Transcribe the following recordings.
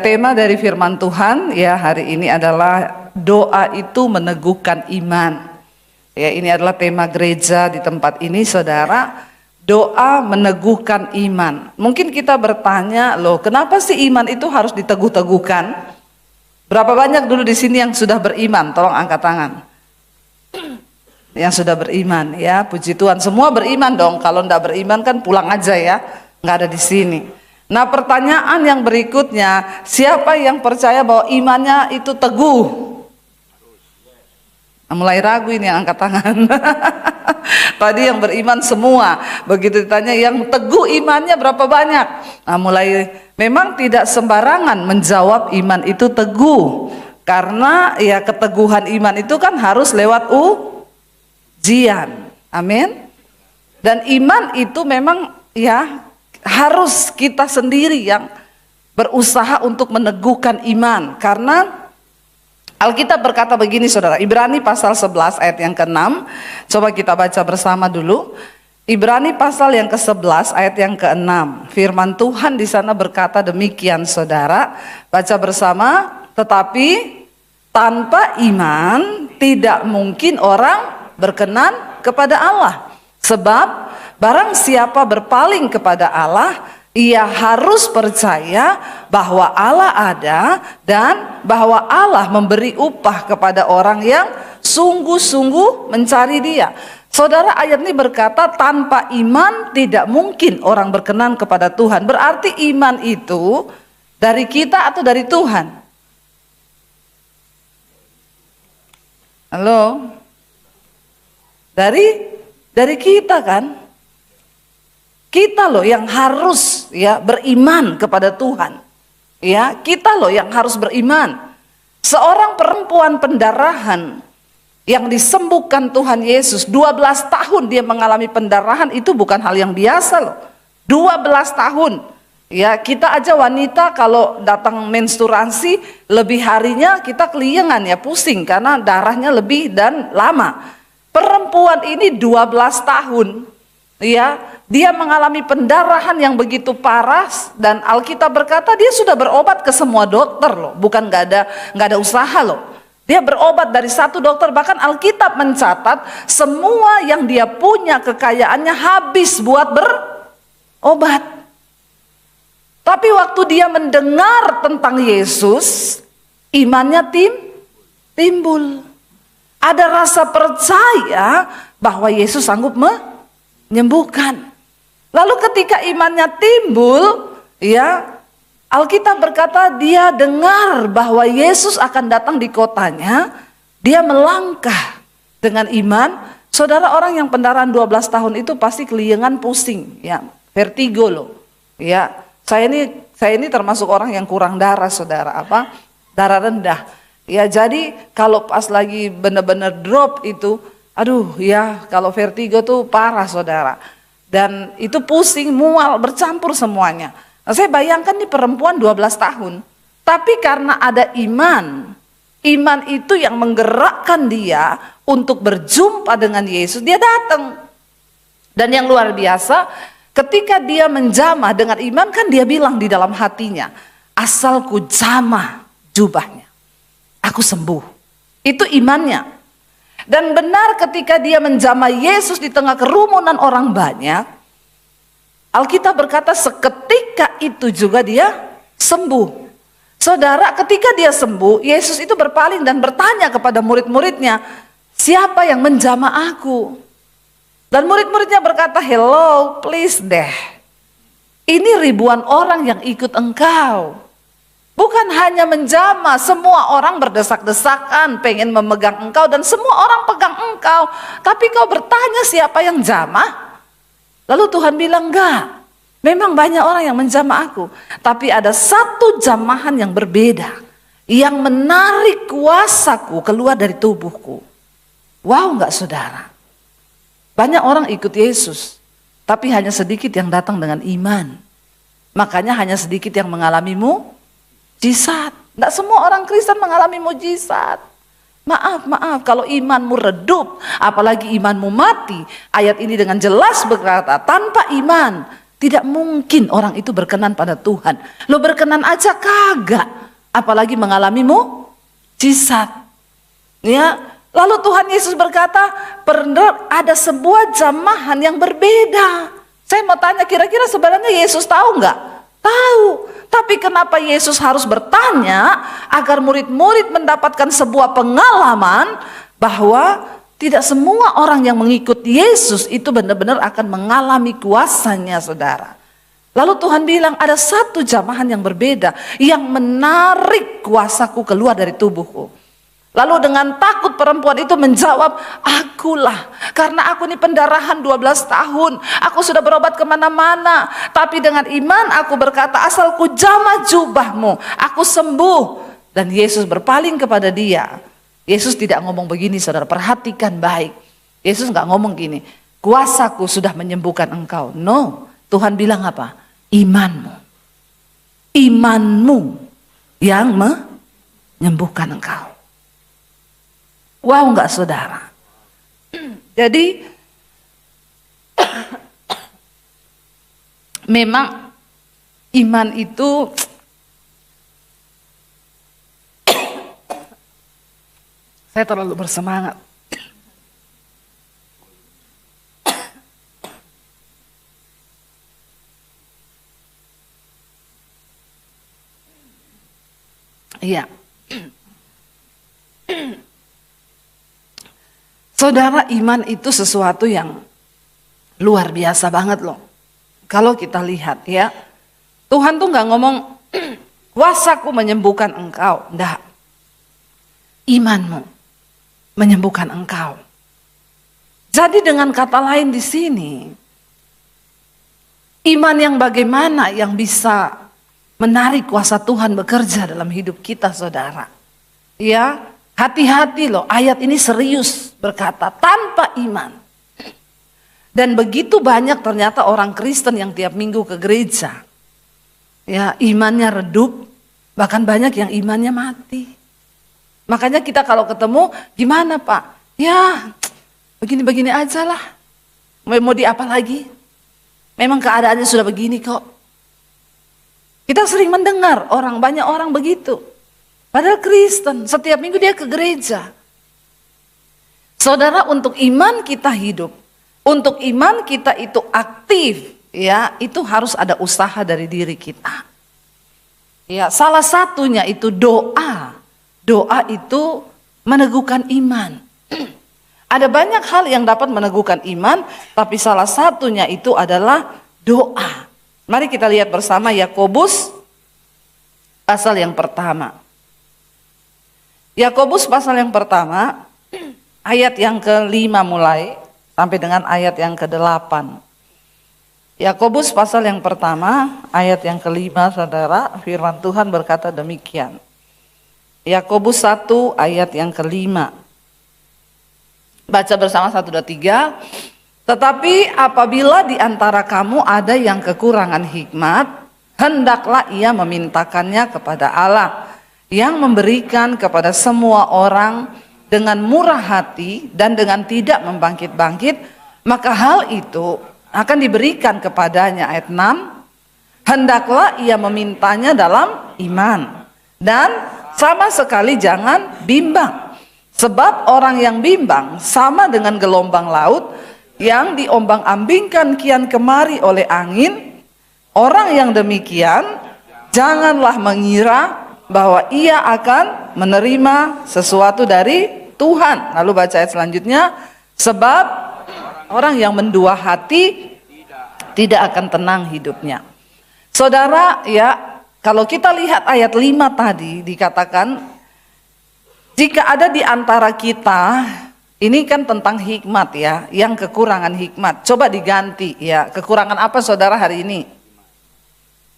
Tema dari firman Tuhan ya hari ini adalah doa itu meneguhkan iman. Ya, ini adalah tema gereja di tempat ini, saudara. Doa meneguhkan iman. Mungkin kita bertanya, loh, kenapa sih iman itu harus diteguh-teguhkan? Berapa banyak dulu di sini yang sudah beriman? Tolong angkat tangan. Yang sudah beriman, ya, puji Tuhan. Semua beriman dong. Kalau enggak beriman kan pulang aja ya, nggak ada di sini. Nah, pertanyaan yang berikutnya, siapa yang percaya bahwa imannya itu teguh? Nah, mulai ragu ini yang angkat tangan. Tadi yang beriman semua, begitu ditanya yang teguh imannya berapa banyak? Nah, mulai memang tidak sembarangan menjawab iman itu teguh, karena ya keteguhan iman itu kan harus lewat ujian. Amin. Dan iman itu memang ya harus kita sendiri yang berusaha untuk meneguhkan iman, karena Alkitab berkata begini, saudara. Ibrani pasal 11 ayat yang ke-6. Coba kita baca bersama dulu. Ibrani pasal yang ke-11 ayat yang ke-6. Firman Tuhan di sana berkata demikian, saudara. Baca bersama. Tetapi tanpa iman tidak mungkin orang berkenan kepada Allah. Sebab barang siapa berpaling kepada Allah, ia harus percaya bahwa Allah ada dan bahwa Allah memberi upah kepada orang yang sungguh-sungguh mencari Dia. Saudara, ayat ini berkata tanpa iman tidak mungkin orang berkenan kepada Tuhan. Berarti iman itu dari kita atau dari Tuhan? Halo? Dari kita kan? Kita loh yang harus ya beriman kepada Tuhan. Ya, kita loh yang harus beriman. Seorang perempuan pendarahan yang disembuhkan Tuhan Yesus, 12 tahun dia mengalami pendarahan, itu bukan hal yang biasa loh. 12 tahun. Ya, kita aja wanita kalau datang menstruasi lebih harinya kita keliengan ya, pusing karena darahnya lebih dan lama. Perempuan ini 12 tahun. Ya, dia mengalami pendarahan yang begitu parah, dan Alkitab berkata dia sudah berobat ke semua dokter loh, bukan nggak ada usaha loh. Dia berobat dari satu dokter, bahkan Alkitab mencatat semua yang dia punya kekayaannya habis buat berobat. Tapi waktu dia mendengar tentang Yesus, imannya timbul. Ada rasa percaya bahwa Yesus sanggup menyembuhkan. Lalu ketika imannya timbul, ya, Alkitab berkata dia dengar bahwa Yesus akan datang di kotanya, dia melangkah dengan iman. Saudara, orang yang pendarahan 12 tahun itu pasti keliengan, pusing, ya, vertigo loh. Ya, saya ini termasuk orang yang kurang darah, saudara, darah rendah. Ya, jadi kalau pas lagi benar-benar drop itu, aduh ya, kalau vertigo tuh parah, saudara. Dan itu pusing, mual, bercampur semuanya. Nah, saya bayangkan nih perempuan 12 tahun. Tapi karena ada iman itu yang menggerakkan dia untuk berjumpa dengan Yesus, dia datang. Dan yang luar biasa, ketika dia menjamah dengan iman, kan dia bilang di dalam hatinya, asal ku jamah jubahnya, aku sembuh. Itu imannya. Dan benar ketika dia menjamah Yesus di tengah kerumunan orang banyak, Alkitab berkata seketika itu juga dia sembuh. Saudara, ketika dia sembuh, Yesus itu berpaling dan bertanya kepada murid-muridnya, siapa yang menjamah aku? Dan murid-muridnya berkata, hello, please deh, ini ribuan orang yang ikut engkau. Bukan hanya menjamah, semua orang berdesak-desakan pengen memegang engkau, dan semua orang pegang engkau. Tapi kau bertanya siapa yang jamah? Lalu Tuhan bilang, enggak, memang banyak orang yang menjamah aku, tapi ada satu jamahan yang berbeda, yang menarik kuasaku keluar dari tubuhku. Wow, enggak, saudara? Banyak orang ikut Yesus, tapi hanya sedikit yang datang dengan iman. Makanya hanya sedikit yang mengalami mujizat. Tidak semua orang Kristen mengalami mujizat. Maaf, kalau imanmu redup, apalagi imanmu mati. Ayat ini dengan jelas berkata, tanpa iman Tidak mungkin orang itu berkenan pada Tuhan. Lo berkenan aja kagak, apalagi mengalami mukjizat. Ya, lalu Tuhan Yesus berkata, ada sebuah jamahan yang berbeda. Saya mau tanya, kira-kira sebenarnya Yesus tahu nggak? Tahu. Tapi kenapa Yesus harus bertanya agar murid-murid mendapatkan sebuah pengalaman bahwa tidak semua orang yang mengikuti Yesus itu benar-benar akan mengalami kuasanya, saudara. Lalu Tuhan bilang ada satu jamahan yang berbeda yang menarik kuasaku keluar dari tubuhku. Lalu dengan takut perempuan itu menjawab, akulah, karena aku ini pendarahan 12 tahun, aku sudah berobat kemana-mana, tapi dengan iman aku berkata, asal ku jamah jubahmu, aku sembuh. Dan Yesus berpaling kepada dia. Yesus tidak ngomong begini, saudara, perhatikan baik. Yesus nggak ngomong gini, kuasaku sudah menyembuhkan engkau. No, Tuhan bilang apa? Imanmu. Imanmu yang menyembuhkan engkau. Wow, nggak, saudara? Jadi memang iman itu saya terlalu bersemangat. Iya. Saudara, iman itu sesuatu yang luar biasa banget loh. Kalau kita lihat ya, Tuhan tuh nggak ngomong kuasaku menyembuhkan engkau, enggak. Imanmu menyembuhkan engkau. Jadi dengan kata lain di sini, iman yang bagaimana yang bisa menarik kuasa Tuhan bekerja dalam hidup kita, saudara. Ya, hati-hati loh, ayat ini serius berkata tanpa iman. Dan begitu banyak ternyata orang Kristen yang tiap minggu ke gereja. Ya, imannya redup, bahkan banyak yang imannya mati. Makanya kita kalau ketemu, gimana Pak? Ya, begini-begini aja lah. Mau di apa lagi? Memang keadaannya sudah begini kok. Kita sering mendengar banyak orang begitu. Padahal Kristen, setiap minggu dia ke gereja. Saudara, untuk iman kita hidup, untuk iman kita itu aktif, ya, itu harus ada usaha dari diri kita. Ya, salah satunya itu doa. Doa itu meneguhkan iman. Ada banyak hal yang dapat meneguhkan iman, tapi salah satunya itu adalah doa. Mari kita lihat bersama Yakobus pasal yang pertama. Yakobus pasal yang pertama, ayat yang ke-5 mulai sampai dengan ayat yang ke-8. Yakobus pasal yang pertama, ayat yang ke-5, saudara, firman Tuhan berkata demikian. Yakobus 1 ayat yang ke-5. Baca bersama 1, 2, 3. Tetapi apabila di antara kamu ada yang kekurangan hikmat, hendaklah ia memintakannya kepada Allah, yang memberikan kepada semua orang dengan murah hati dan dengan tidak membangkit-bangkit, maka hal itu akan diberikan kepadanya. Ayat 6, hendaklah ia memintanya dalam iman dan sama sekali jangan bimbang, sebab orang yang bimbang sama dengan gelombang laut yang diombang-ambingkan kian kemari oleh angin. Orang yang demikian janganlah mengira bahwa ia akan menerima sesuatu dari Tuhan. Lalu baca ayat selanjutnya, sebab orang yang mendua hati tidak akan tenang hidupnya. Saudara, ya, kalau kita lihat ayat 5 tadi dikatakan, jika ada di antara kita, ini kan tentang hikmat ya, yang kekurangan hikmat. Coba diganti ya, kekurangan apa saudara hari ini?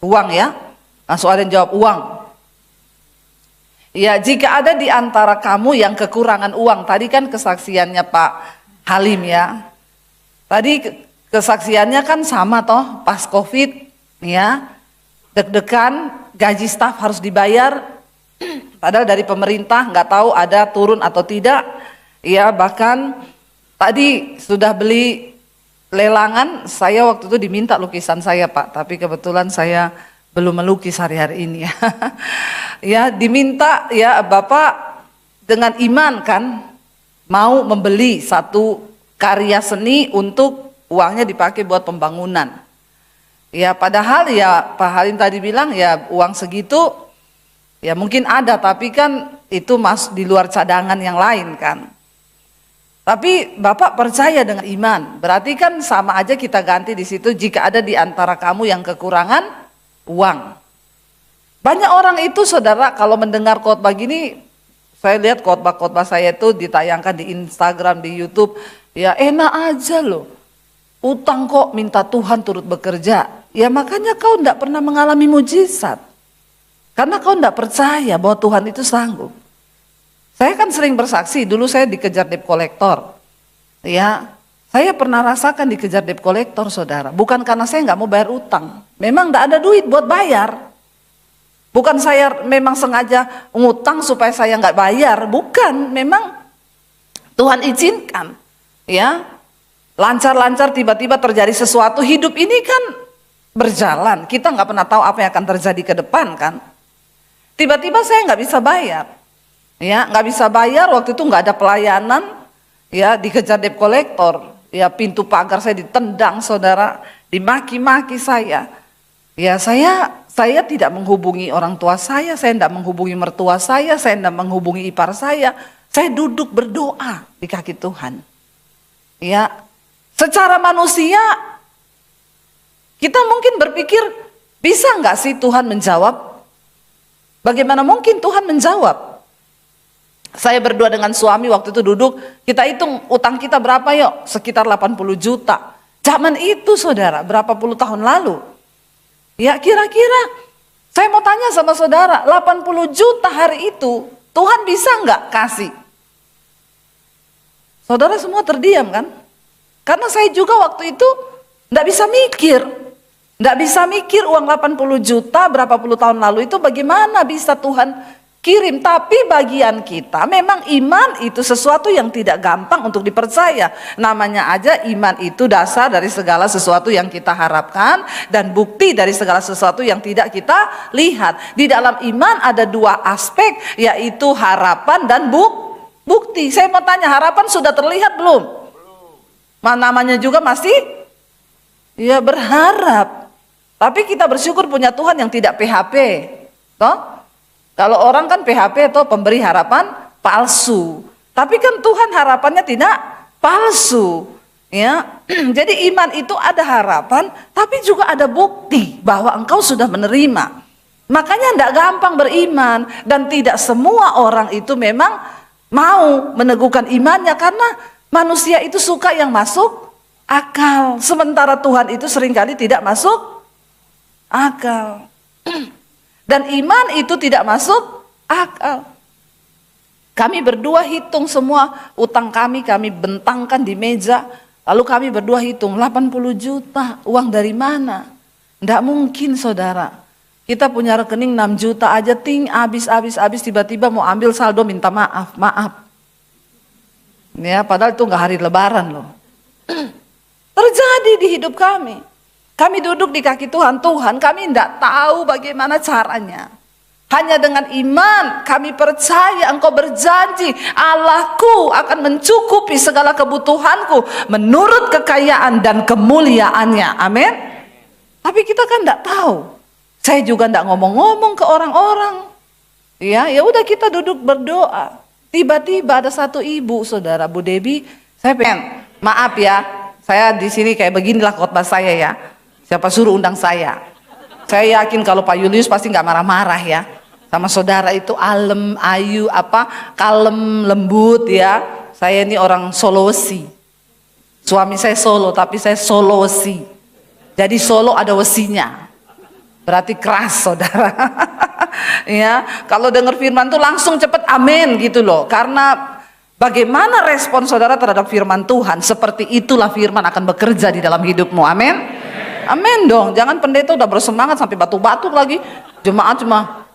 Uang ya, langsung ada yang jawab uang. Ya, jika ada di antara kamu yang kekurangan uang, tadi kan kesaksiannya Pak Halim ya. Tadi kesaksiannya kan sama toh, pas Covid ya, deg-degan, gaji staf harus dibayar, padahal dari pemerintah nggak tahu ada turun atau tidak. Ya, bahkan tadi sudah beli lelangan, saya waktu itu diminta lukisan saya Pak, tapi kebetulan saya belum melukis hari-hari ini ya. Ya diminta ya Bapak dengan iman kan mau membeli satu karya seni untuk uangnya dipakai buat pembangunan. Ya padahal ya Pak Halim tadi bilang ya uang segitu ya mungkin ada, tapi kan itu di luar cadangan yang lain kan. Tapi Bapak percaya dengan iman, berarti kan sama aja kita ganti di situ jika ada di antara kamu yang kekurangan uang. Banyak orang itu saudara kalau mendengar khotbah gini, saya lihat khotbah-khotbah saya itu ditayangkan di Instagram, di YouTube, ya enak aja loh. Utang kok minta Tuhan turut bekerja. Ya makanya kau tidak pernah mengalami mujizat. Karena kau tidak percaya bahwa Tuhan itu sanggup. Saya kan sering bersaksi, dulu saya dikejar debt collector. Ya, saya pernah rasakan dikejar debt collector saudara. Bukan karena saya nggak mau bayar utang. Memang tidak ada duit buat bayar. Bukan saya memang sengaja ngutang supaya saya nggak bayar. Bukan, memang Tuhan izinkan. Ya, lancar-lancar tiba-tiba terjadi sesuatu. Hidup ini kan berjalan. Kita nggak pernah tahu apa yang akan terjadi ke depan kan. Tiba-tiba saya nggak bisa bayar. Ya, nggak bisa bayar, waktu itu nggak ada pelayanan, ya dikejar debt collector, ya pintu pagar saya ditendang saudara, dimaki-maki saya. Ya saya tidak menghubungi orang tua saya tidak menghubungi mertua saya tidak menghubungi ipar saya duduk berdoa di kaki Tuhan. Ya, secara manusia kita mungkin berpikir bisa nggak sih Tuhan menjawab? Bagaimana mungkin Tuhan menjawab? Saya berdua dengan suami waktu itu duduk, kita hitung utang kita berapa yuk, sekitar 80 juta. Zaman itu saudara, berapa puluh tahun lalu. Ya kira-kira, saya mau tanya sama saudara, 80 juta hari itu, Tuhan bisa nggak kasih? Saudara semua terdiam kan? Karena saya juga waktu itu nggak bisa mikir. Nggak bisa mikir uang 80 juta berapa puluh tahun lalu itu bagaimana bisa Tuhan kirim. Tapi bagian kita memang iman itu sesuatu yang tidak gampang untuk dipercaya. Namanya aja iman itu dasar dari segala sesuatu yang kita harapkan dan bukti dari segala sesuatu yang tidak kita lihat. Di dalam iman ada dua aspek, yaitu harapan dan bukti. Saya mau tanya, harapan sudah terlihat belum? Namanya juga masih ya berharap. Tapi kita bersyukur punya Tuhan yang tidak PHP. Toh? Kalau orang kan PHP atau pemberi harapan palsu. Tapi kan Tuhan harapannya tidak palsu. Ya, jadi iman itu ada harapan, tapi juga ada bukti bahwa engkau sudah menerima. Makanya tidak gampang beriman dan tidak semua orang itu memang mau meneguhkan imannya karena manusia itu suka yang masuk akal. Sementara Tuhan itu seringkali tidak masuk akal. Dan iman itu tidak masuk akal. Kami berdua hitung semua utang kami bentangkan di meja. Lalu kami berdua hitung 80 juta, uang dari mana? Tidak mungkin saudara. Kita punya rekening 6 juta aja habis tiba-tiba mau ambil saldo minta maaf. Ya, padahal itu nggak hari lebaran loh. Terjadi di hidup kami. Kami duduk di kaki Tuhan, kami tidak tahu bagaimana caranya. Hanya dengan iman kami percaya engkau berjanji Allahku akan mencukupi segala kebutuhanku menurut kekayaan dan kemuliaannya. Amin. Tapi kita kan tidak tahu. Saya juga tidak ngomong-ngomong ke orang-orang. Ya udah kita duduk berdoa. Tiba-tiba ada satu ibu saudara, Bu Debi, saya pengen, maaf ya, saya di sini kayak beginilah khotbah saya ya. Siapa suruh undang saya? Saya yakin kalau Pak Julius pasti nggak marah-marah ya. Sama saudara itu alem, ayu, kalem, lembut ya. Saya ini orang Solosi. Suami saya Solo, tapi saya Solosi. Jadi Solo ada wesinya. Berarti keras saudara. Ya, kalau dengar firman tuh langsung cepet amin gitu loh. Karena bagaimana respon saudara terhadap firman Tuhan, seperti itulah firman akan bekerja di dalam hidupmu. Amin. Amin dong, jangan pendeta udah bersemangat sampai batuk-batuk lagi. Jemaat cuma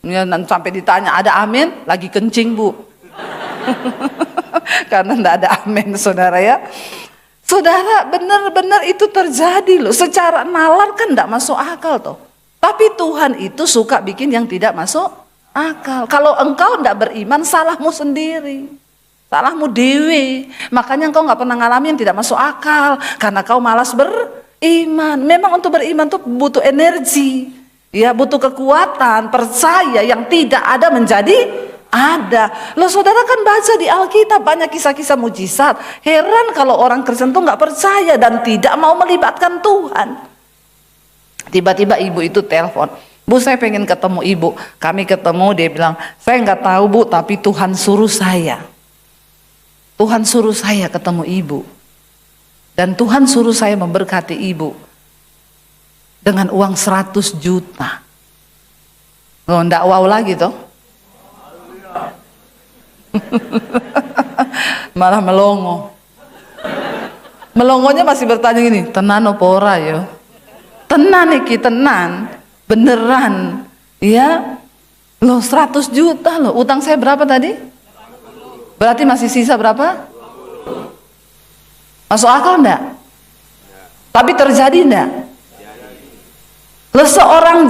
ya, sampai ditanya ada amin, lagi kencing bu. Karena tidak ada amin, saudara ya. Saudara, benar-benar itu terjadi loh. Secara nalar kan tidak masuk akal toh. Tapi Tuhan itu suka bikin yang tidak masuk akal. Kalau engkau tidak beriman, salahmu sendiri. Salahmu dewe. Makanya engkau nggak pernah ngalamin yang tidak masuk akal. Karena kau malas beriman. Memang untuk beriman tuh butuh energi. Ya, butuh kekuatan, percaya yang tidak ada menjadi ada. Loh saudara kan baca di Alkitab banyak kisah-kisah mujizat. Heran kalau orang Kristen tuh nggak percaya dan tidak mau melibatkan Tuhan. Tiba-tiba ibu itu telepon, Bu saya pengen ketemu ibu. Kami ketemu, dia bilang, saya nggak tahu Bu, tapi Tuhan suruh saya. Tuhan suruh saya ketemu ibu. Dan Tuhan suruh saya memberkati ibu dengan uang 100 juta. Oh, ndak wow lagi toh. Malah melongo. Melongonya masih bertanya gini, tenan apa ora ya? Tenan iki, tenan. Beneran. Ya. Loh 100 juta loh. Utang saya berapa tadi? Berarti masih sisa berapa? Masuk akal enggak? Tapi terjadi enggak? Loh seorang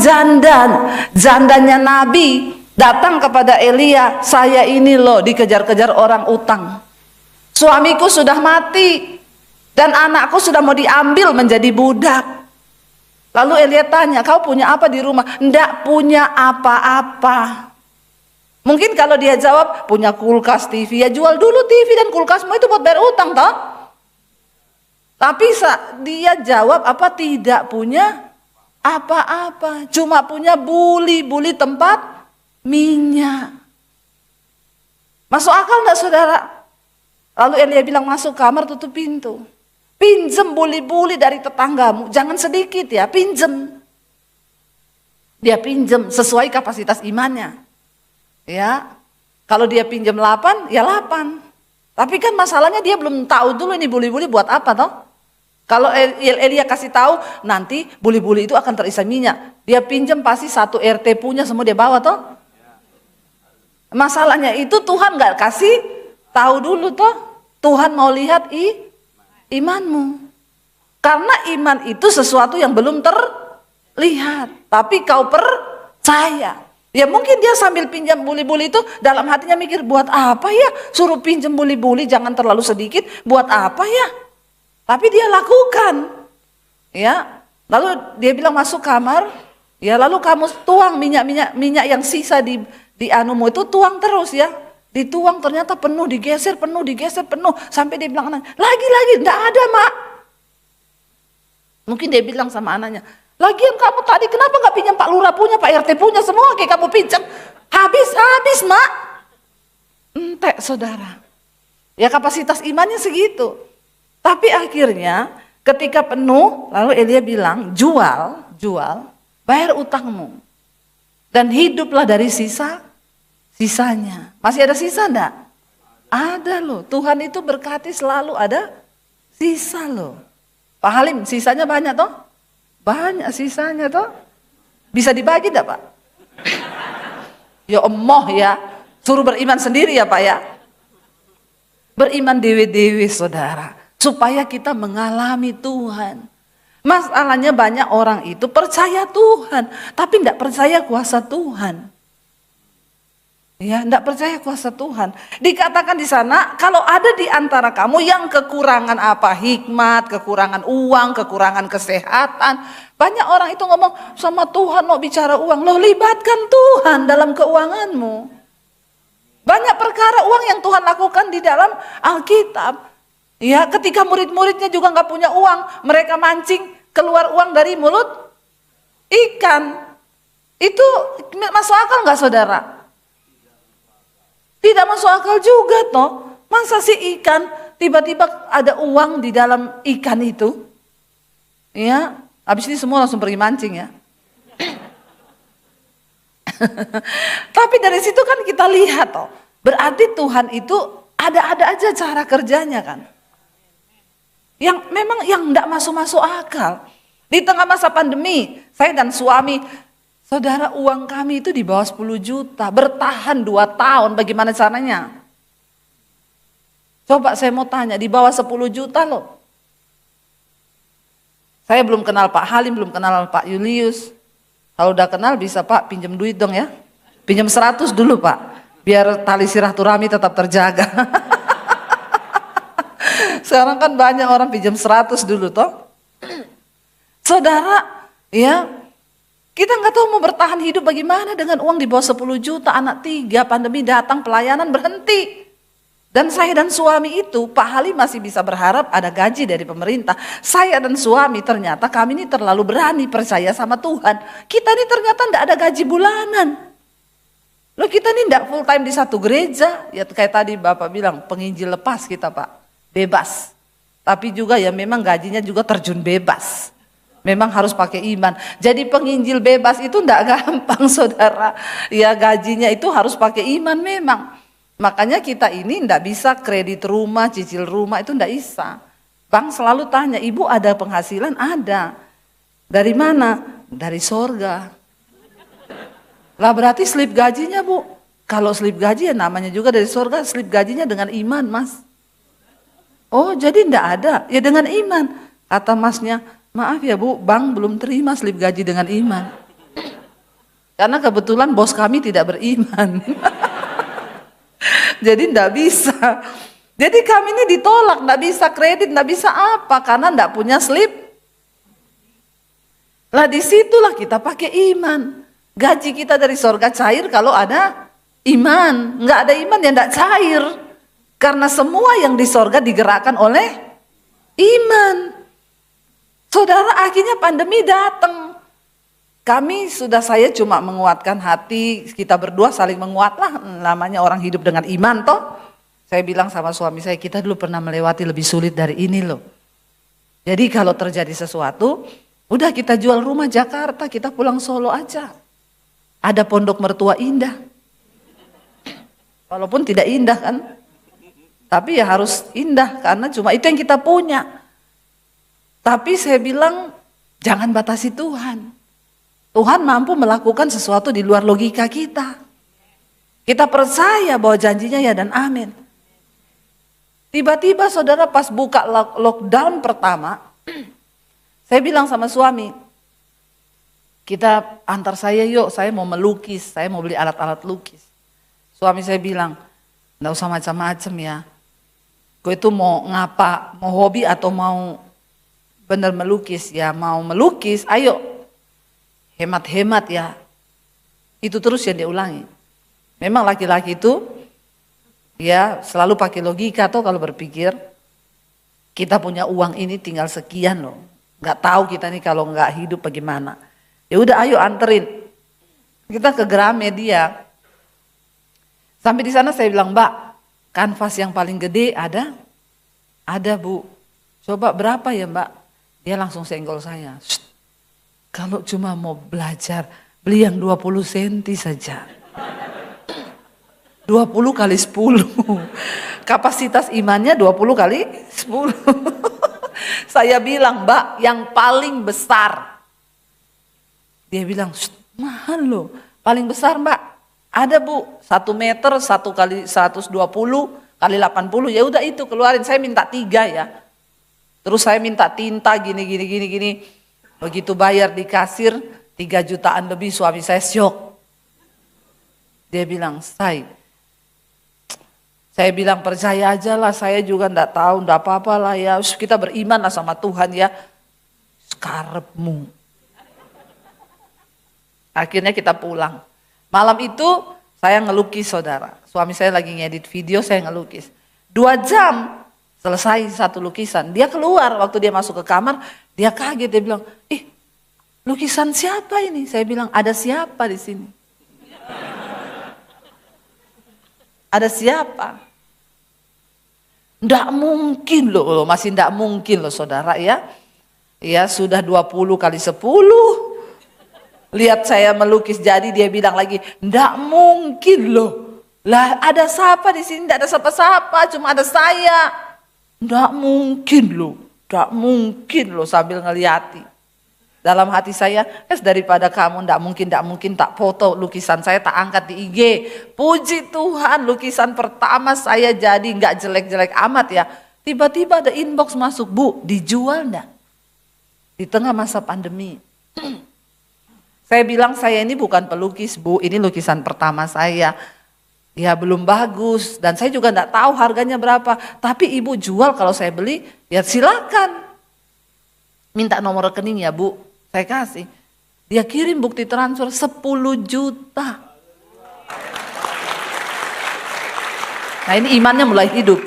jandanya Nabi datang kepada Elia, saya ini loh dikejar-kejar orang utang. Suamiku sudah mati dan anakku sudah mau diambil menjadi budak. Lalu Elia tanya, kau punya apa di rumah? Ndak punya apa-apa. Mungkin kalau dia jawab, punya kulkas, TV, ya jual dulu TV dan kulkasmu itu buat bayar utang toh. Tapi dia jawab apa? Tidak punya apa-apa, cuma punya buli-buli tempat minyak. Masuk akal enggak saudara? Lalu Elia bilang, masuk kamar, tutup pintu. Pinjem buli-buli dari tetanggamu, jangan sedikit ya, pinjem. Dia pinjem sesuai kapasitas imannya. Ya, kalau dia pinjem 8, ya 8. Tapi kan masalahnya dia belum tahu dulu ini buli-buli buat apa toh. Kalau Elia kasih tahu, nanti buli-buli itu akan terisi minyak. Dia pinjem pasti satu RT punya semua dia bawa toh. Masalahnya itu Tuhan gak kasih tahu dulu toh. Tuhan mau lihat imanmu. Karena iman itu sesuatu yang belum terlihat. Tapi kau percaya. Ya mungkin dia sambil pinjam buli-buli itu dalam hatinya mikir, buat apa ya suruh pinjam buli-buli, jangan terlalu sedikit, buat apa ya? Tapi dia lakukan. Ya. Lalu dia bilang masuk kamar, ya lalu kamu tuang minyak yang sisa di anumu itu, tuang terus ya. Dituang ternyata penuh, digeser penuh sampai dia bilang anaknya, lagi enggak ada mak. Mungkin dia bilang sama anaknya, lagian kamu tadi kenapa nggak pinjam Pak Lurah punya, Pak RT punya, semua kayak kamu pinjam. Habis mak. Entek saudara. Ya kapasitas imannya segitu. Tapi akhirnya ketika penuh, lalu Elia bilang, jual, bayar utangmu. Dan hiduplah dari sisanya. Masih ada sisa enggak? Ada loh. Tuhan itu berkati selalu ada sisa loh. Pak Halim, sisanya banyak toh? Banyak sisanya toh. Bisa dibagi enggak Pak? Ya emoh ya. Suruh beriman sendiri ya Pak ya. Beriman dewe-dewe saudara. Supaya kita mengalami Tuhan. Masalahnya banyak orang itu percaya Tuhan. Tapi enggak percaya kuasa Tuhan. Ya, enggak percaya kuasa Tuhan. Dikatakan di sana, kalau ada di antara kamu yang kekurangan apa? Hikmat, kekurangan uang, kekurangan kesehatan. Banyak orang itu ngomong sama Tuhan mau bicara uang. Loh, libatkan Tuhan dalam keuanganmu. Banyak perkara uang yang Tuhan lakukan di dalam Alkitab. Ya, ketika murid-muridnya juga nggak punya uang, mereka mancing keluar uang dari mulut ikan. Itu masuk akal nggak saudara? Tidak masuk akal juga toh. Masa sih ikan tiba-tiba ada uang di dalam ikan itu? Ya, habis ini semua langsung pergi mancing ya. Tapi dari situ kan kita lihat toh, berarti Tuhan itu ada-ada aja cara kerjanya kan. Yang memang yang enggak masuk akal. Di tengah masa pandemi, saya dan suami, saudara, uang kami itu di bawah 10 juta, bertahan 2 tahun, bagaimana caranya? Coba saya mau tanya, di bawah 10 juta loh. Saya belum kenal Pak Halim, belum kenal Pak Julius. Kalau udah kenal bisa Pak pinjam duit dong ya. Pinjam 100 dulu Pak, biar tali silaturahmi tetap terjaga. Sekarang kan banyak orang pinjam 100 dulu toh. Saudara, ya, kita nggak tahu mau bertahan hidup bagaimana dengan uang di bawah 10 juta, anak 3, pandemi datang, pelayanan berhenti. Dan saya dan suami itu, Pak Halim masih bisa berharap ada gaji dari pemerintah. Saya dan suami ternyata kami ini terlalu berani percaya sama Tuhan. Kita ini ternyata tidak ada gaji bulanan. Loh, kita ini tidak full time di satu gereja. Ya kayak tadi Bapak bilang, penginjil lepas kita Pak, bebas. Tapi juga ya memang gajinya juga terjun bebas. Memang harus pakai iman. Jadi penginjil bebas itu tidak gampang saudara. Ya gajinya itu harus pakai iman memang. Makanya kita ini tidak bisa kredit rumah, cicil rumah itu tidak bisa. Bank selalu tanya, ibu ada penghasilan? Ada. Dari mana? Dari sorga. Lah berarti slip gajinya bu. Kalau slip gaji ya namanya juga dari sorga, slip gajinya dengan iman mas. Oh jadi tidak ada, ya dengan iman. Kata masnya, maaf ya bu, bank belum terima slip gaji dengan iman. Karena kebetulan bos kami tidak beriman. Jadi tidak bisa. Jadi kami ini ditolak, tidak bisa kredit, tidak bisa apa, karena tidak punya slip. Lah disitulah kita pakai iman. Gaji kita dari sorga cair kalau ada iman. Nggak ada iman ya tidak cair. Karena semua yang di sorga digerakkan oleh iman. Saudara, akhirnya pandemi datang. Saya cuma menguatkan hati, kita berdua saling menguatlah, namanya orang hidup dengan iman toh. Saya bilang sama suami saya, kita dulu pernah melewati lebih sulit dari ini loh. Jadi kalau terjadi sesuatu, udah kita jual rumah Jakarta, kita pulang Solo aja. Ada pondok mertua indah. Walaupun tidak indah kan, tapi ya harus indah karena cuma itu yang kita punya. Tapi saya bilang, jangan batasi Tuhan. Tuhan mampu melakukan sesuatu di luar logika kita. Kita percaya bahwa janjinya ya dan amin. Tiba-tiba saudara pas buka lockdown pertama, saya bilang sama suami, kita antar saya yuk, saya mau melukis, saya mau beli alat-alat lukis. Suami saya bilang, enggak usah macam-macam ya. Gue itu mau ngapa, mau hobi atau mau bener melukis? Ya mau melukis, ayo. Hemat-hemat ya, itu terus yang diulangi. Memang laki-laki itu ya selalu pakai logika atau kalau berpikir kita punya uang ini tinggal sekian loh, nggak tahu kita nih kalau nggak hidup bagaimana. Ya udah ayo anterin, kita ke Gramedia. Sampai di sana saya bilang, Mbak, kanvas yang paling gede ada? Ada bu. Coba berapa ya Mbak? Dia langsung senggol saya. Kalau cuma mau belajar, beli yang 20 cm saja. 20 kali 10. Kapasitas imannya 20 kali 10. Saya bilang, Mbak, yang paling besar. Dia bilang, mahal loh. Paling besar Mbak, ada bu, 1 meter, 1 kali 120 kali 80. Ya udah itu keluarin, saya minta 3 ya. Terus saya minta tinta gini. Begitu bayar di kasir 3 jutaan lebih, suami saya syok. Dia bilang, saya bilang percaya aja lah, saya juga enggak tahu, enggak apa-apa lah ya. Kita beriman lah sama Tuhan ya. Karepmu. Akhirnya kita pulang. Malam itu saya ngelukis saudara. Suami saya lagi ngedit video, saya ngelukis. 2 jam selesai satu lukisan. Dia keluar, waktu dia masuk ke kamar, dia kaget, dia bilang, lukisan siapa ini? Saya bilang, ada siapa di sini? Ada siapa? Nggak mungkin loh, masih nggak mungkin loh saudara ya. Ya sudah 20 kali 10. Lihat saya melukis jadi, dia bilang lagi, nggak mungkin loh. Lah ada siapa di sini? Nggak ada siapa-siapa, cuma ada saya. Nggak mungkin loh sambil ngeliati. Dalam hati saya, daripada kamu ndak mungkin tak foto lukisan saya, tak angkat di IG. Puji Tuhan, lukisan pertama saya jadi nggak jelek-jelek amat ya. Tiba-tiba ada inbox masuk, Bu, dijual ndak? Di tengah masa pandemi. Saya bilang, saya ini bukan pelukis, Bu, ini lukisan pertama saya. Ya belum bagus, dan saya juga nggak tahu harganya berapa. Tapi Ibu jual, kalau saya beli, ya silakan. Minta nomor rekening ya, Bu. Saya kasih. Dia kirim bukti transfer 10 juta. Nah ini imannya mulai hidup.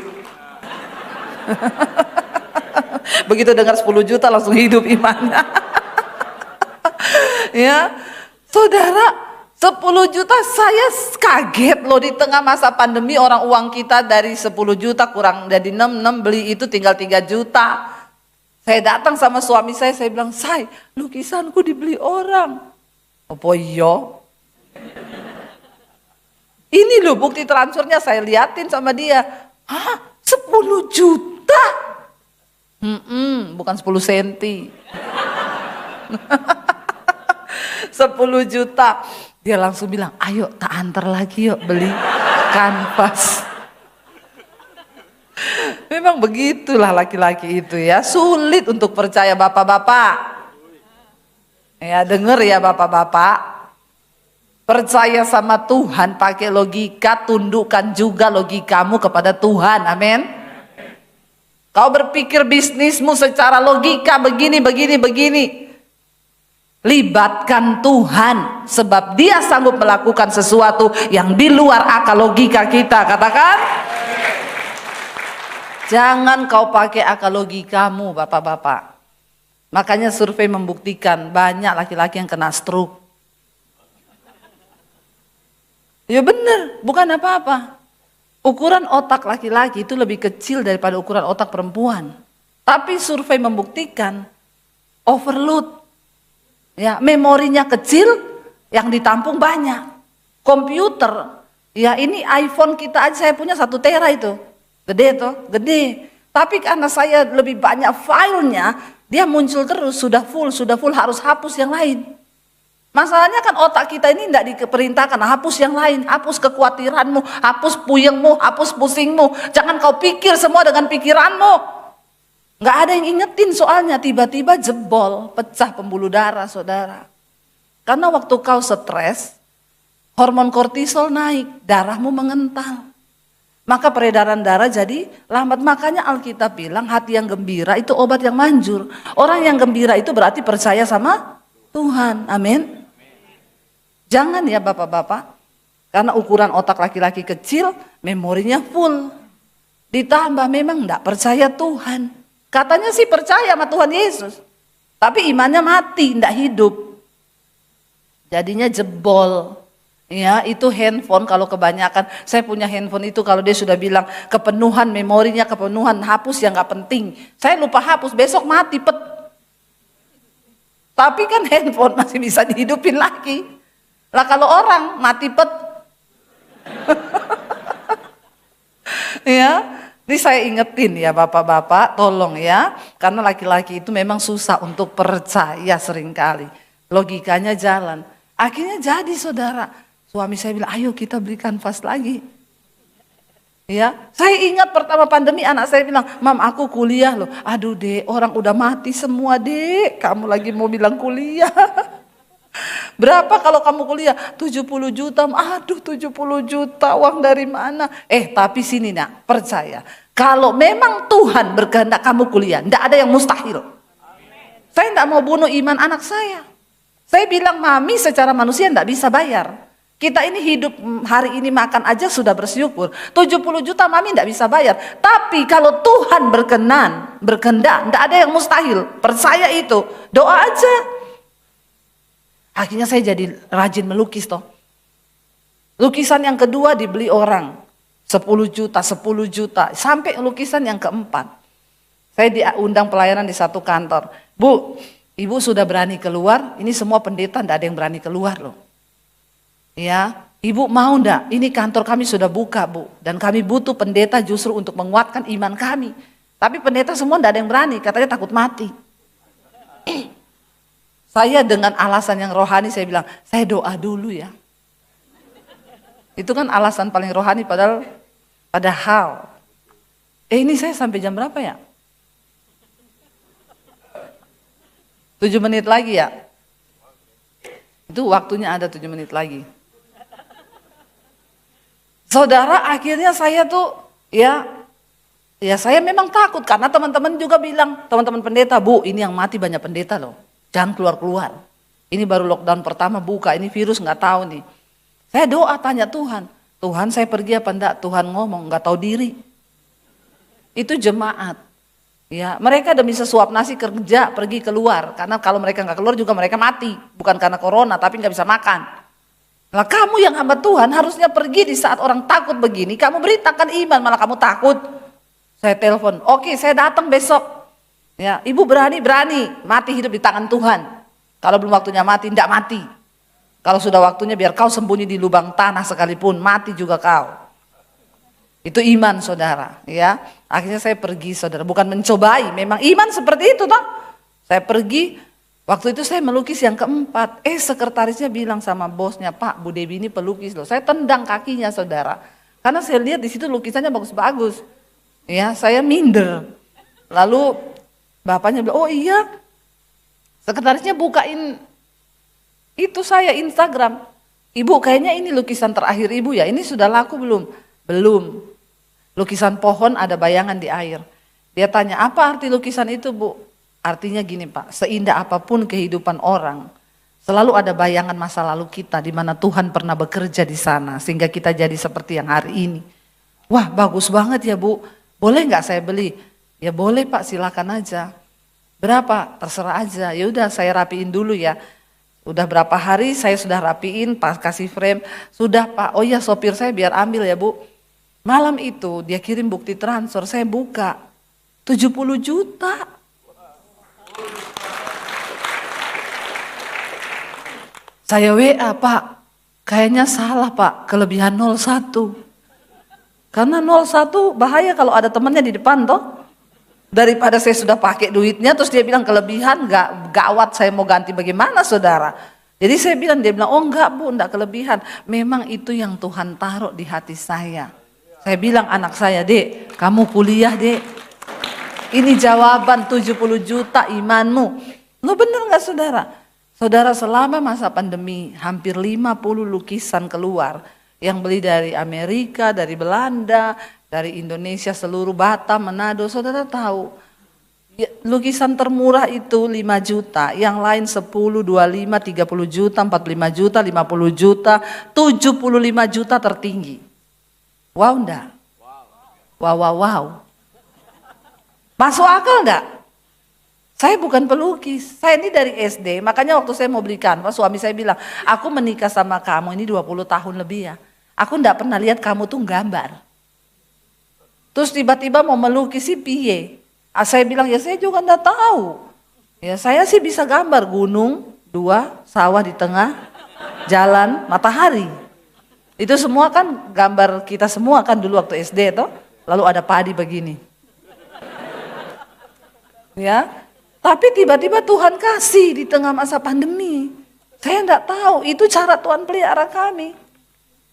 Begitu dengar 10 juta langsung hidup imannya. Ya, saudara, 10 juta saya kaget loh, di tengah masa pandemi orang uang kita dari 10 juta kurang jadi 6 beli itu tinggal 3 juta. Saya datang sama suami saya bilang, "Say, lukisanku dibeli orang." Apa iya? Ini loh bukti transfernya, saya liatin sama dia. Hah? 10 juta? Bukan 10 senti. 10 juta. Dia langsung bilang, "Ayo tak antar lagi yuk beli kanvas." Memang begitulah laki-laki itu ya, sulit untuk percaya bapak-bapak. Ya denger ya bapak-bapak, percaya sama Tuhan pakai logika, tundukkan juga logikamu kepada Tuhan, amin. Kau berpikir bisnismu secara logika begini, libatkan Tuhan, sebab Dia sanggup melakukan sesuatu yang di luar akal logika kita, katakan. Jangan kau pakai akal logikamu bapak-bapak. Makanya survei membuktikan banyak laki-laki yang kena stroke. Ya benar, bukan apa-apa. Ukuran otak laki-laki itu lebih kecil daripada ukuran otak perempuan. Tapi survei membuktikan overload. Ya, memorinya kecil, yang ditampung banyak. Komputer, ya ini iPhone kita aja saya punya 1 tera itu. Gede toh, gede. Tapi karena saya lebih banyak filenya, dia muncul terus, sudah full harus hapus yang lain. Masalahnya kan otak kita ini tidak diperintahkan hapus yang lain, hapus kekhawatiranmu, hapus puyengmu, hapus pusingmu. Jangan kau pikir semua dengan pikiranmu. Nggak ada yang ingetin soalnya, tiba-tiba jebol, pecah pembuluh darah saudara. Karena waktu kau stres, hormon kortisol naik, darahmu mengental. Maka peredaran darah jadi lambat. Makanya Alkitab bilang hati yang gembira itu obat yang manjur. Orang yang gembira itu berarti percaya sama Tuhan, amin. Jangan ya bapak-bapak, karena ukuran otak laki-laki kecil, memorinya full. Ditambah memang enggak percaya Tuhan. Katanya sih percaya sama Tuhan Yesus, tapi imannya mati, enggak hidup. Jadinya jebol. Ya itu handphone kalau kebanyakan, saya punya handphone itu kalau dia sudah bilang kepenuhan memorinya, kepenuhan, hapus yang nggak penting. Saya lupa hapus, besok mati pet. Tapi kan handphone masih bisa dihidupin lagi. Lah kalau orang mati pet. Ya, ini saya ingetin ya bapak-bapak, tolong ya. Karena laki-laki itu memang susah untuk percaya seringkali. Logikanya jalan. Akhirnya jadi saudara. Suami saya bilang, "Ayo kita beli kanvas lagi." Ya, saya ingat pertama pandemi anak saya bilang, "Mam, aku kuliah loh." Aduh dek, orang udah mati semua dek, kamu lagi mau bilang kuliah. Berapa kalau kamu kuliah? 70 juta. Aduh 70 juta uang dari mana? Tapi sini nak, percaya. Kalau memang Tuhan berkehendak kamu kuliah, tidak ada yang mustahil. Saya tidak mau bunuh iman anak saya. Saya bilang, "Mami secara manusia tidak bisa bayar. Kita ini hidup hari ini makan aja sudah bersyukur. 70 juta mami tidak bisa bayar. Tapi kalau Tuhan berkehendak, tidak ada yang mustahil. Percaya itu, doa aja." Akhirnya saya jadi rajin melukis toh. Lukisan yang kedua dibeli orang. 10 juta, 10 juta. Sampai lukisan yang keempat. Saya diundang pelayanan di satu kantor. "Bu, ibu sudah berani keluar, ini semua pendeta tidak ada yang berani keluar loh. Ya, ibu mau ndak? Ini kantor kami sudah buka bu, dan kami butuh pendeta justru untuk menguatkan iman kami. Tapi pendeta semua ndak ada yang berani, katanya takut mati." Saya dengan alasan yang rohani saya bilang, saya doa dulu ya. Itu kan alasan paling rohani padahal ini saya sampai jam berapa ya? 7 menit lagi ya? Itu waktunya ada 7 menit lagi. Saudara, akhirnya saya tuh ya saya memang takut karena teman-teman juga bilang, teman-teman pendeta, Bu, ini yang mati banyak pendeta loh. Jangan keluar-keluar. Ini baru lockdown pertama buka, ini virus nggak tahu nih. Saya doa tanya Tuhan, Tuhan saya pergi apa enggak? Tuhan ngomong nggak tahu diri. Itu jemaat. Ya, mereka demi sesuap nasi kerja pergi keluar karena kalau mereka nggak keluar juga mereka mati, bukan karena corona tapi nggak bisa makan. Nah, kamu yang hamba Tuhan harusnya pergi di saat orang takut begini, kamu beritakan iman malah kamu takut. Saya telepon, oke saya datang besok. Ya, ibu berani mati hidup di tangan Tuhan. Kalau belum waktunya mati, tidak mati. Kalau sudah waktunya biar kau sembunyi di lubang tanah sekalipun, mati juga kau. Itu iman saudara, ya. Akhirnya saya pergi saudara, bukan mencobai, memang iman seperti itu toh. Saya pergi, waktu itu saya melukis yang keempat. Sekretarisnya bilang sama bosnya, Pak, Bu Dewi ini pelukis loh. Saya tendang kakinya saudara, karena saya lihat di situ lukisannya bagus-bagus. Ya, saya minder. Lalu bapaknya bilang, oh iya, sekretarisnya bukain itu saya Instagram. Ibu kayaknya ini lukisan terakhir ibu ya, ini sudah laku belum? Belum. Lukisan pohon ada bayangan di air. Dia tanya, apa arti lukisan itu Bu? Artinya gini Pak, seindah apapun kehidupan orang, selalu ada bayangan masa lalu kita di mana Tuhan pernah bekerja di sana sehingga kita jadi seperti yang hari ini. Wah bagus banget ya Bu, boleh nggak saya beli? Ya boleh Pak, silakan aja. Berapa? Terserah aja. Ya udah saya rapiin dulu ya. Udah berapa hari saya sudah rapiin, pas kasih frame. Sudah Pak, oh iya sopir saya biar ambil ya Bu. Malam itu dia kirim bukti transfer, saya buka 70 juta. Saya WA, Pak, kayaknya salah Pak, kelebihan 01. Karena 01 bahaya kalau ada temannya di depan toh. Daripada saya sudah pakai duitnya terus dia bilang kelebihan, gawat saya mau ganti bagaimana saudara. Jadi saya bilang, dia bilang oh enggak Bu, enggak kelebihan. Memang itu yang Tuhan taruh di hati saya. Saya bilang anak saya, Dek, kamu kuliah Dek. Ini jawaban 70 juta imanmu. Lo bener gak saudara? Saudara selama masa pandemi hampir 50 lukisan keluar. Yang beli dari Amerika, dari Belanda, dari Indonesia seluruh Batam, Manado. Saudara tahu lukisan termurah itu 5 juta. Yang lain 10, 25, 30 juta, 45 juta, 50 juta, 75 juta tertinggi. Wow enggak? Wow. Masuk akal enggak? Saya bukan pelukis, saya ini dari SD, makanya waktu saya mau beli kanvas, suami saya bilang, aku menikah sama kamu ini 20 tahun lebih ya. Aku enggak pernah lihat kamu tuh gambar. Terus tiba-tiba mau melukis si piye. Saya bilang, ya saya juga enggak tahu. Ya saya sih bisa gambar gunung, 2, sawah di tengah, jalan, matahari. Itu semua kan gambar kita semua kan dulu waktu SD toh. Lalu ada padi begini. Ya, tapi tiba-tiba Tuhan kasih di tengah masa pandemi. Saya enggak tahu, itu cara Tuhan pelihara kami.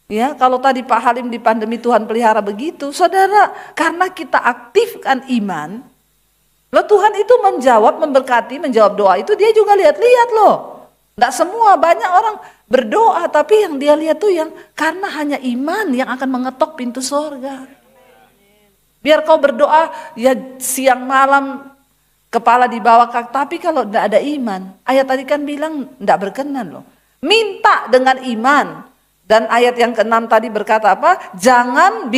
Ya, kalau tadi Pak Halim di pandemi Tuhan pelihara begitu, saudara, karena kita aktifkan iman, loh Tuhan itu menjawab, memberkati, menjawab doa itu dia juga lihat-lihat loh. Enggak semua, banyak orang berdoa tapi yang dia lihat tuh yang karena hanya iman yang akan mengetok pintu sorga. Biar kau berdoa ya siang malam kepala di bawah kaki, tapi kalau tidak ada iman, ayat tadi kan bilang tidak berkenan loh. Minta dengan iman. Dan ayat yang ke-6 tadi berkata apa? Jangan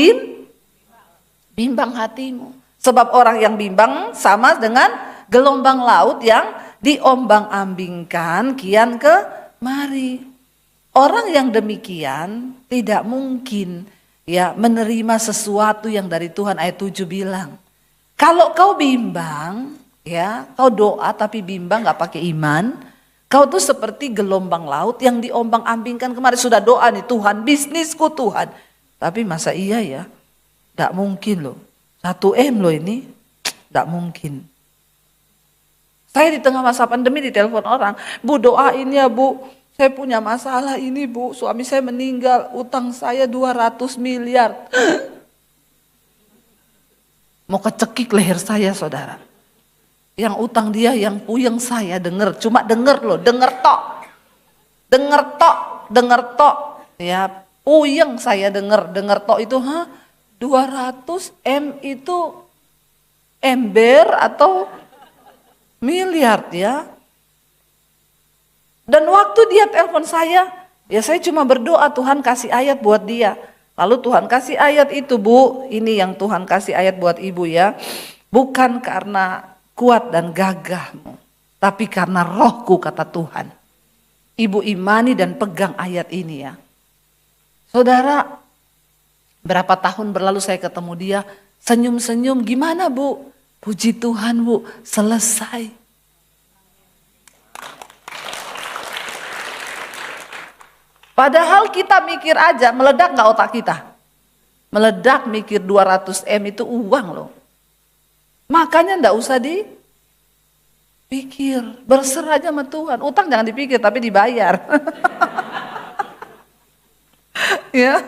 bimbang hatimu. Sebab orang yang bimbang sama dengan gelombang laut yang diombang-ambingkan kian kemari. Orang yang demikian tidak mungkin ya menerima sesuatu yang dari Tuhan. Ayat 7 bilang, kalau kau bimbang, ya, kau doa tapi bimbang gak pakai iman, kau tuh seperti gelombang laut yang diombang-ambingkan kemarin. Sudah doa nih, Tuhan bisnisku Tuhan. Tapi masa iya ya? Gak mungkin loh. 1 M loh ini. Gak mungkin. Saya di tengah masa pandemi ditelepon orang, Bu doain ya Bu, saya punya masalah ini Bu, suami saya meninggal, utang saya 200 miliar. Mau kecekik leher saya saudara. Yang utang dia, yang puyeng saya denger, cuma denger loh, denger tok. Denger tok. Ya, puyeng saya denger tok itu, 200 M itu ember atau miliar ya. Dan waktu dia telepon saya, ya saya cuma berdoa Tuhan kasih ayat buat dia. Lalu Tuhan kasih ayat itu Bu, ini yang Tuhan kasih ayat buat ibu ya. Bukan karena kuat dan gagahmu, tapi karena rohku kata Tuhan. Ibu imani dan pegang ayat ini ya. Saudara, berapa tahun berlalu saya ketemu dia, senyum-senyum, gimana Bu? Puji Tuhan Bu, selesai. Padahal kita mikir aja, meledak gak otak kita? Meledak mikir 200 M itu uang loh. Makanya gak usah dipikir, berserah aja sama Tuhan. Utang jangan dipikir tapi dibayar. Ya,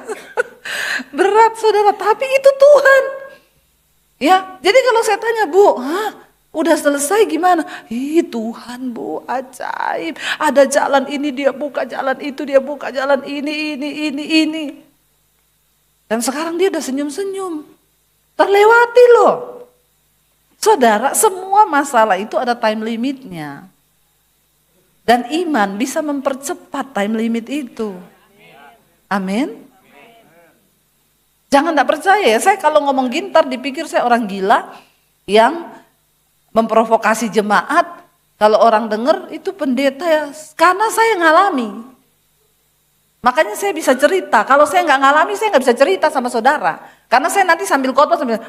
berat saudara, tapi itu Tuhan. Ya, jadi kalau saya tanya Bu, udah selesai gimana? Ih Tuhan Bu, ajaib. Ada jalan ini dia buka, jalan itu dia buka, jalan ini. Dan sekarang dia udah senyum-senyum. Terlewati loh. Saudara, semua masalah itu ada time limitnya. Dan iman bisa mempercepat time limit itu. Amin. Jangan gak percaya ya, saya kalau ngomong gintar dipikir saya orang gila yang memprovokasi jemaat. Kalau orang dengar itu pendeta ya, karena saya ngalami. Makanya saya bisa cerita, kalau saya gak ngalami saya gak bisa cerita sama saudara. Karena saya nanti sambil khotbah sambil,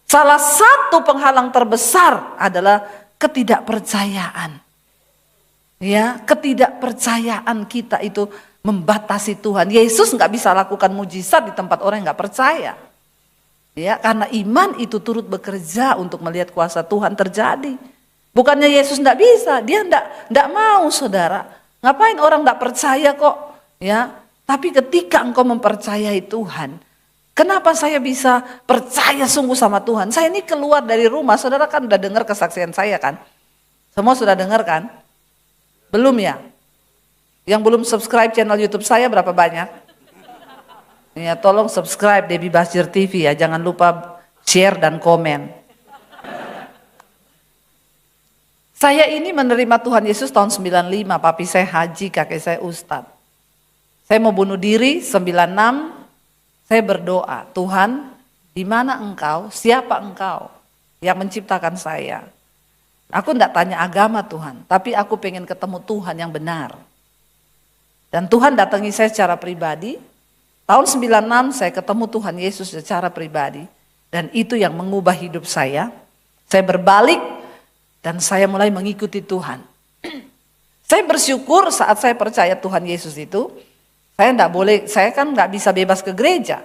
Salah satu penghalang terbesar adalah ketidakpercayaan. Ya, ketidakpercayaan kita itu membatasi Tuhan. Yesus nggak bisa lakukan mujizat di tempat orang yang nggak percaya. Ya, karena iman itu turut bekerja untuk melihat kuasa Tuhan terjadi. Bukannya Yesus nggak bisa, dia nggak mau saudara. Ngapain orang nggak percaya kok? Ya, tapi ketika engkau mempercayai Tuhan, kenapa saya bisa percaya sungguh sama Tuhan? Saya ini keluar dari rumah, saudara kan udah dengar kesaksian saya kan? Semua sudah dengar kan? Belum ya? Yang belum subscribe channel YouTube saya berapa banyak? Ya, tolong subscribe Debbie Basir TV ya, jangan lupa share dan komen. Saya ini menerima Tuhan Yesus tahun 95, papi saya haji, kakek saya ustadz. Saya mau bunuh diri 96, saya berdoa, Tuhan, di mana Engkau, siapa Engkau yang menciptakan saya? Aku enggak tanya agama Tuhan, tapi aku pengen ketemu Tuhan yang benar. Dan Tuhan datangi saya secara pribadi. Tahun 96 saya ketemu Tuhan Yesus secara pribadi. Dan itu yang mengubah hidup saya. Saya berbalik dan saya mulai mengikuti Tuhan. Saya bersyukur saat saya percaya Tuhan Yesus itu. Saya kan enggak bisa bebas ke gereja.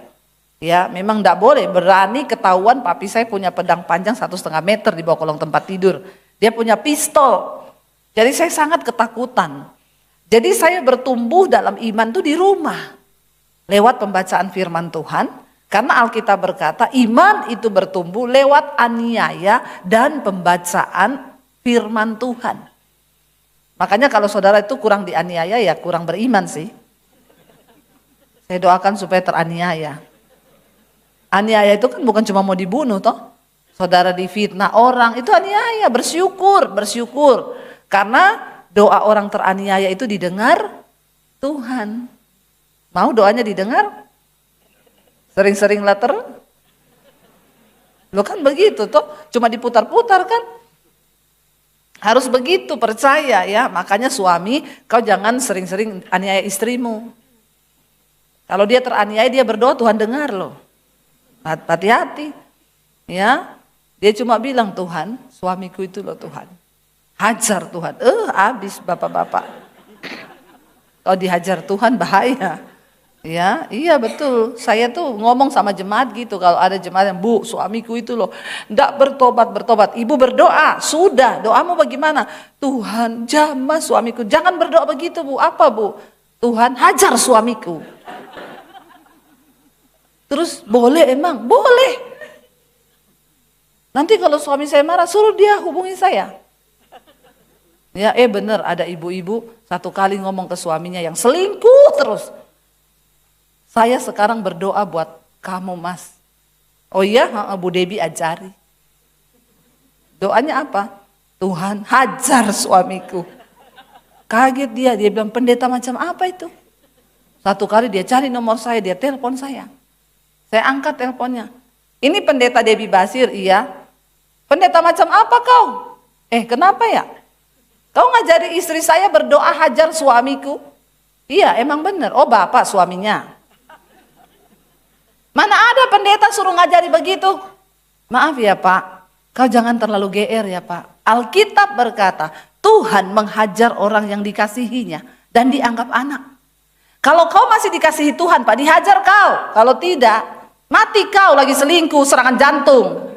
Ya, memang enggak boleh, berani ketahuan papi saya punya pedang panjang 1,5 meter di bawah kolong tempat tidur. Dia punya pistol. Jadi saya sangat ketakutan. Jadi saya bertumbuh dalam iman itu di rumah. Lewat pembacaan firman Tuhan. Karena Alkitab berkata iman itu bertumbuh lewat aniaya dan pembacaan firman Tuhan. Makanya kalau saudara itu kurang dianiaya ya kurang beriman sih. Saya doakan supaya teraniaya. Aniaya itu kan bukan cuma mau dibunuh toh. Saudara difitnah orang itu aniaya, bersyukur. Karena doa orang teraniaya itu didengar Tuhan. Mau doanya didengar? Sering-sering later? Lo kan begitu toh, cuma diputar-putar kan? Harus begitu, percaya ya. Makanya suami, kau jangan sering-sering aniaya istrimu. Kalau dia teraniaya dia berdoa Tuhan dengar loh. Hati-hati. Ya. Dia cuma bilang Tuhan, suamiku itu loh Tuhan. Hajar Tuhan, habis bapak-bapak. Kalau dihajar Tuhan bahaya. Ya, iya betul. Saya tuh ngomong sama jemaat gitu, kalau ada jemaat yang, Bu, suamiku itu loh ndak bertobat. Ibu berdoa, sudah, doamu bagaimana? Tuhan, jamah suamiku. Jangan berdoa begitu, Bu. Apa, Bu? Tuhan, hajar suamiku. Terus boleh emang? Boleh. Nanti kalau suami saya marah, suruh dia hubungi saya. Ya, bener, ada ibu-ibu satu kali ngomong ke suaminya yang selingkuh terus. Saya sekarang berdoa buat kamu, Mas. Oh iya, Bu Debi ajari. Doanya apa? Tuhan, hajar suamiku. Kaget dia bilang, pendeta macam apa itu? Satu kali dia cari nomor saya, dia telepon saya. Saya angkat teleponnya. Ini pendeta Debi Basir, iya. Pendeta macam apa kau? Kenapa ya? Kau ngajari istri saya berdoa hajar suamiku? Iya, emang benar. Oh, bapak suaminya. Mana ada pendeta suruh ngajari begitu? Maaf ya Pak, kau jangan terlalu GR ya Pak. Alkitab berkata, Tuhan menghajar orang yang dikasihinya dan dianggap anak. Kalau kau masih dikasihi Tuhan Pak, dihajar kau. Kalau tidak, mati kau lagi selingkuh, serangan jantung.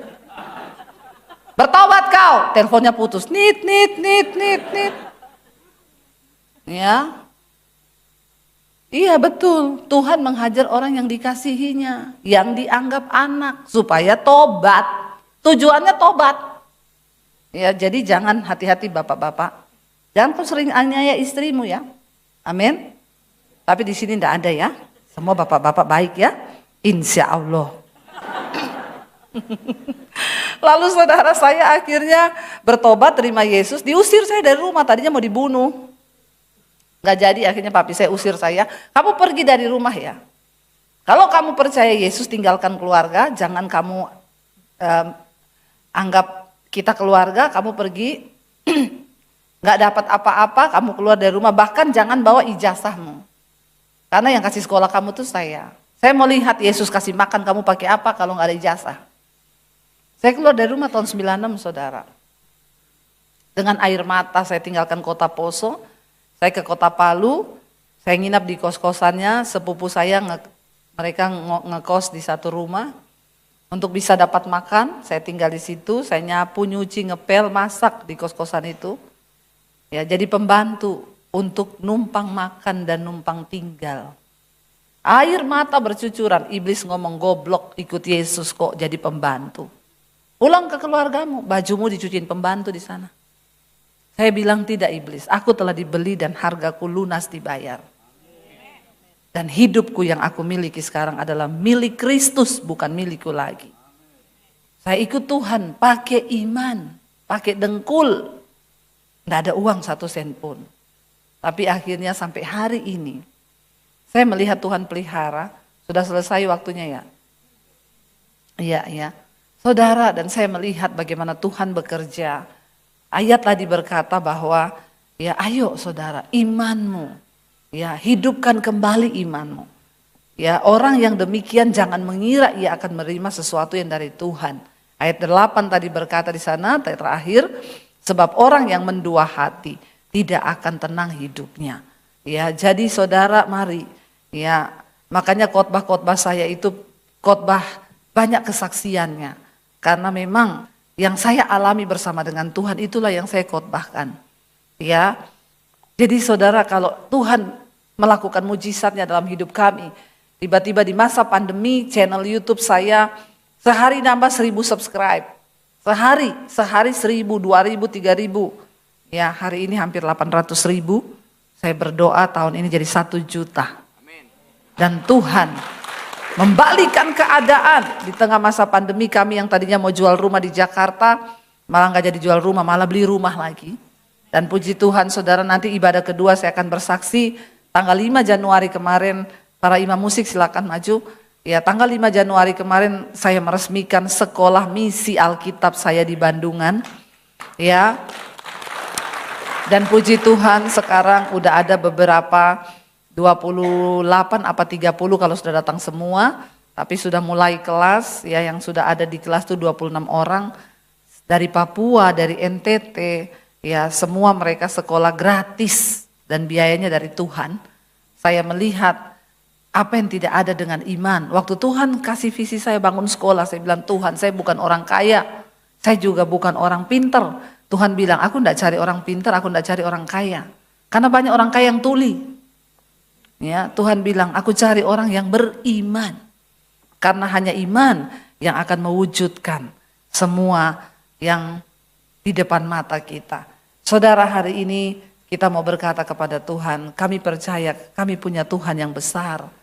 Bertobat kau, teleponnya putus. Nit. Ya. Iya betul, Tuhan menghajar orang yang dikasihinya, yang dianggap anak, supaya tobat. Tujuannya tobat. Ya, jadi jangan, hati-hati bapak-bapak. Jangan kau sering aniaya istrimu ya. Amin. Tapi di sini tidak ada ya. Semua bapak-bapak baik ya. Insya Allah. Lalu saudara saya akhirnya bertobat, terima Yesus, diusir saya dari rumah, tadinya mau dibunuh. Gak jadi, akhirnya papi saya usir saya, kamu pergi dari rumah ya. Kalau kamu percaya Yesus, tinggalkan keluarga, jangan kamu anggap kita keluarga, kamu pergi, gak dapat apa-apa, kamu keluar dari rumah, bahkan jangan bawa ijazahmu. Karena yang kasih sekolah kamu tuh saya. Saya mau lihat Yesus kasih makan kamu pakai apa kalau gak ada ijazah. Saya keluar dari rumah tahun 96 saudara. Dengan air mata saya tinggalkan kota Poso. Saya ke kota Palu, saya nginap di kos-kosannya, sepupu saya mereka ngekos di satu rumah. Untuk bisa dapat makan, saya tinggal di situ, saya nyapu, nyuci, ngepel, masak di kos-kosan itu. Ya, jadi pembantu untuk numpang makan dan numpang tinggal. Air mata bercucuran, iblis ngomong goblok ikut Yesus kok jadi pembantu. Pulang ke keluargamu, bajumu dicuciin pembantu di sana. Saya bilang tidak iblis, aku telah dibeli dan hargaku lunas dibayar. Dan hidupku yang aku miliki sekarang adalah milik Kristus, bukan milikku lagi. Saya ikut Tuhan pakai iman, pakai dengkul. Tidak ada uang 1 sen pun. Tapi akhirnya sampai hari ini, saya melihat Tuhan pelihara, sudah selesai waktunya ya. Iya. Saudara, dan saya melihat bagaimana Tuhan bekerja. Ayat tadi berkata bahwa ya ayo saudara, imanmu, ya hidupkan kembali imanmu. Ya, orang yang demikian jangan mengira ia akan menerima sesuatu yang dari Tuhan. Ayat 8 tadi berkata di sana terakhir, sebab orang yang mendua hati tidak akan tenang hidupnya. Ya, jadi saudara mari, ya makanya khotbah-khotbah saya itu khotbah banyak kesaksiannya, karena memang yang saya alami bersama dengan Tuhan itulah yang saya khotbahkan. Ya. Jadi saudara, kalau Tuhan melakukan mujizatnya dalam hidup kami, tiba-tiba di masa pandemi channel YouTube saya sehari nambah 1000 subscribe. Sehari 1000, 2000, 3000. Ya, hari ini hampir 800.000. Saya berdoa tahun ini jadi 1 juta. Dan Tuhan membalikan keadaan di tengah masa pandemi. Kami yang tadinya mau jual rumah di Jakarta malah gak jadi jual rumah, malah beli rumah lagi. Dan puji Tuhan saudara, nanti ibadah kedua saya akan bersaksi tanggal 5 Januari kemarin. Para imam musik silakan maju. Ya, tanggal 5 Januari kemarin saya meresmikan sekolah misi Alkitab saya di Bandungan. Ya. Dan puji Tuhan sekarang udah ada beberapa 28 apa 30 kalau sudah datang semua, tapi sudah mulai kelas ya, yang sudah ada di kelas itu 26 orang dari Papua, dari NTT, ya semua mereka sekolah gratis dan biayanya dari Tuhan. Saya melihat Apa yang tidak ada dengan iman? Waktu Tuhan kasih visi saya bangun sekolah, saya bilang, Tuhan, saya bukan orang kaya, saya juga bukan orang pinter. Tuhan bilang, aku tidak cari orang pinter, aku tidak cari orang kaya. Karena banyak orang kaya yang tuli. Ya, Tuhan bilang, aku cari orang yang beriman. Karena hanya iman yang akan mewujudkan semua yang di depan mata kita. Saudara, hari ini kita mau berkata kepada Tuhan, kami percaya kami punya Tuhan yang besar.